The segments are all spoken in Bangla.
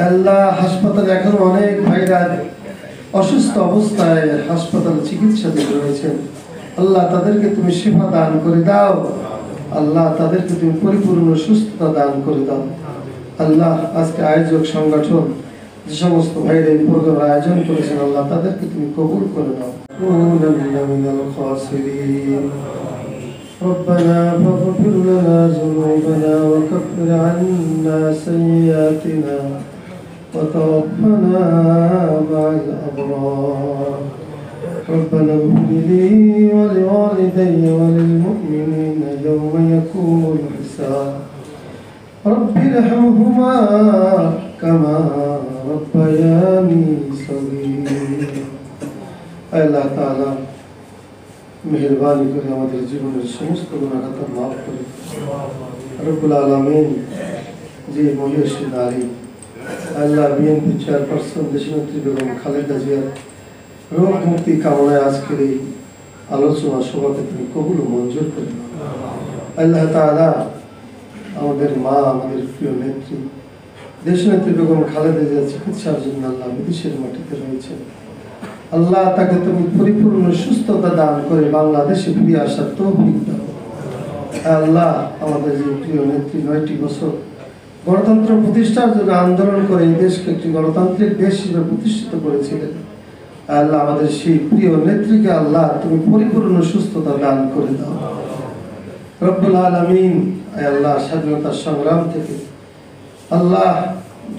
আল্লাহ হাসপাতালে এখনো অনেক ভাইরা অসুস্থ অবস্থায় হাসপাতালে চিকিৎসাধীন রয়েছেন। আল্লাহ তাদেরকে তুমি শিফা দান করে দাও। আল্লাহ তাদেরকে তুমি পরিপূর্ণ সুস্থতা দান করে দাও। আল্লাহ আজকে আয়োজক সংগঠন যে সমস্ত ভাইরা এই প্রোগ্রামের আয়োজন করেছেন, আল্লাহ তাদেরকে তুমি কবুল করে নাও। ربنا فاغفر لنا ذنوبنا وكفر عنا سيئاتنا وتوفنا مع الأبرار. ربنا اغفر لي ولوالدي وللمؤمنين يوم يقوم الحساب. رب ارحمهما كما ربياني صغيرا. আল্লাহ তাআলা মেহেরবানি করে আমাদের জীবনের সমস্ত গুনাহগাতা মাফ করে রব্বুল আলামিন যে মহিষী নারী আল্লাহ বিএনপি চেয়ারপারসন দেশনেত্রী বেগম খালেদা জিয়ার রোগ মুক্তি কামনায় আজকের এই আলোচনা সভাকে তুমি কবুল ও মঞ্জুর করে নাও। আল্লাহ তাআলা আমাদের মা, আমাদের প্রিয় নেত্রী দেশনেত্রী বেগম খালেদা জিয়া চিকিৎসার জন্য আল্লাহ বিদেশের মাটিতে রয়েছেন। আল্লাহ তাকে তুমি পরিপূর্ণ সুস্থতা দান করে বাংলাদেশে ফিরে আসার তৌফিক দাও। আল্লাহ আমাদের যে প্রিয় নেত্রী 9টি বছর গণতন্ত্র প্রতিষ্ঠার জন্য আন্দোলন করে এই দেশকে একটি গণতান্ত্রিক দেশ হিসেবে প্রতিষ্ঠিত করেছিলেন। আল্লাহ আমাদের সেই প্রিয় নেত্রীকে আল্লাহ তুমি পরিপূর্ণ সুস্থতা দান করে দাও। রব্বুল আলামিন আল্লাহ স্বাধীনতার সংগ্রাম থেকে আল্লাহ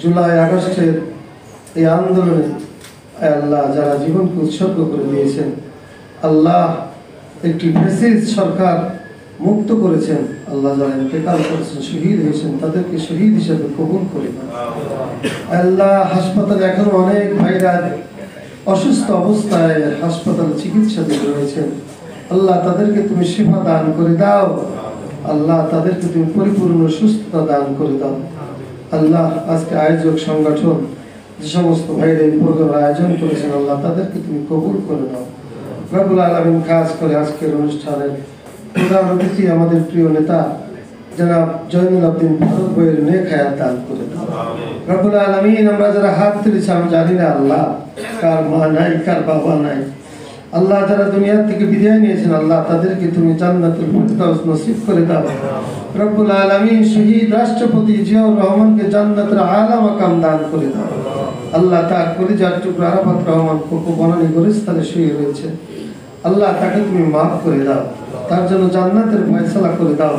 জুলাই আগস্টের এই আন্দোলনে আল্লাহ যারা জীবনকে উৎসর্গ করে দিয়েছেন, আল্লাহ একটি ফ্যাসিস্ট সরকার মুক্ত করেছেন, আল্লাহ যারা ইন্তেকাল করেছেন, শহীদ হয়েছেন, তাদেরকে শহীদ হিসেবে কবুল করে দাও। আল্লাহ হাসপাতালে এখনো অনেক ভাইরা অসুস্থ অবস্থায় হাসপাতালে চিকিৎসাধীন রয়েছেন, আল্লাহ তাদেরকে তুমি শিফা দান করে দাও। আল্লাহ তাদেরকে তুমি পরিপূর্ণ সুস্থতা দান করে দাও। আল্লাহ আজকে আয়োজক সংগঠন যে সমস্ত ভাইরা এই প্রোগ্রামের আয়োজন করেছেন, আল্লাহ তাদেরকে তুমি কবুল করে দাও। রব্বুল আলামিন খাস করে আজকের অনুষ্ঠানের প্রধান অতিথি আমাদের প্রিয় নেতা জনাব জয়নুল আবদিন ফারুক ভাইয়ের নেক হায়াত দান করে দাও। রব্বুল আলামিন আমরা যারা হাত তুলেছি আমি জানি না আল্লাহ কার মা নাই, কার বাবা নাই। আল্লাহ যারা দুনিয়া থেকে বিদায় নিয়েছেন, আল্লাহ তাদেরকে তুমি জান্নাতুল ফিরদাউস নসিব করে দাও। রব্বুল আলামিন শহীদ রাষ্ট্রপতি জিয়াউর রহমানকে জান্নাতের আলা মাকাম দান করে দাও। আল্লাহ তার কলিজার টুকরা আরাফাত রহমান কোকো বনানী গোরস্থানে শুয়ে রয়েছে, আল্লাহ তাকে তুমি মাফ করে দাও, তার জন্য জান্নাতের ফয়সালা করে দাও।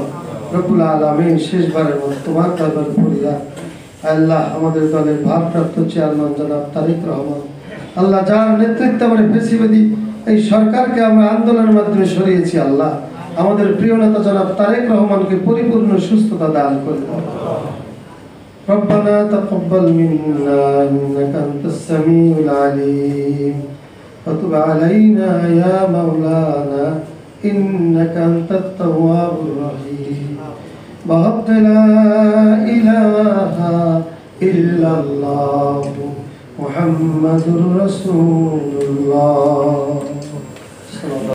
রব্বুল আলামিন শেষবারের মতো তোমার দরবারে ফরিয়াদ। আল্লাহ আমাদের দলের ভারপ্রাপ্ত চেয়ারম্যান জনাব তারেক রহমান, আল্লাহ যার নেতৃত্বে আমরা ফেসিবাদী এই সরকারকে আমরা আন্দোলনের মাধ্যমে সরিয়েছি, আল্লাহ আমাদের প্রিয় নেতা জনাব তারেক রহমানকে পরিপূর্ণ সুস্থতা দান করে দাও। ربنا تقبل منا إنك أنت السميع العليم وتب علينا يا مولانا إنك أنت التواب الرحيم وحق لا إله إلا الله محمد رسول الله.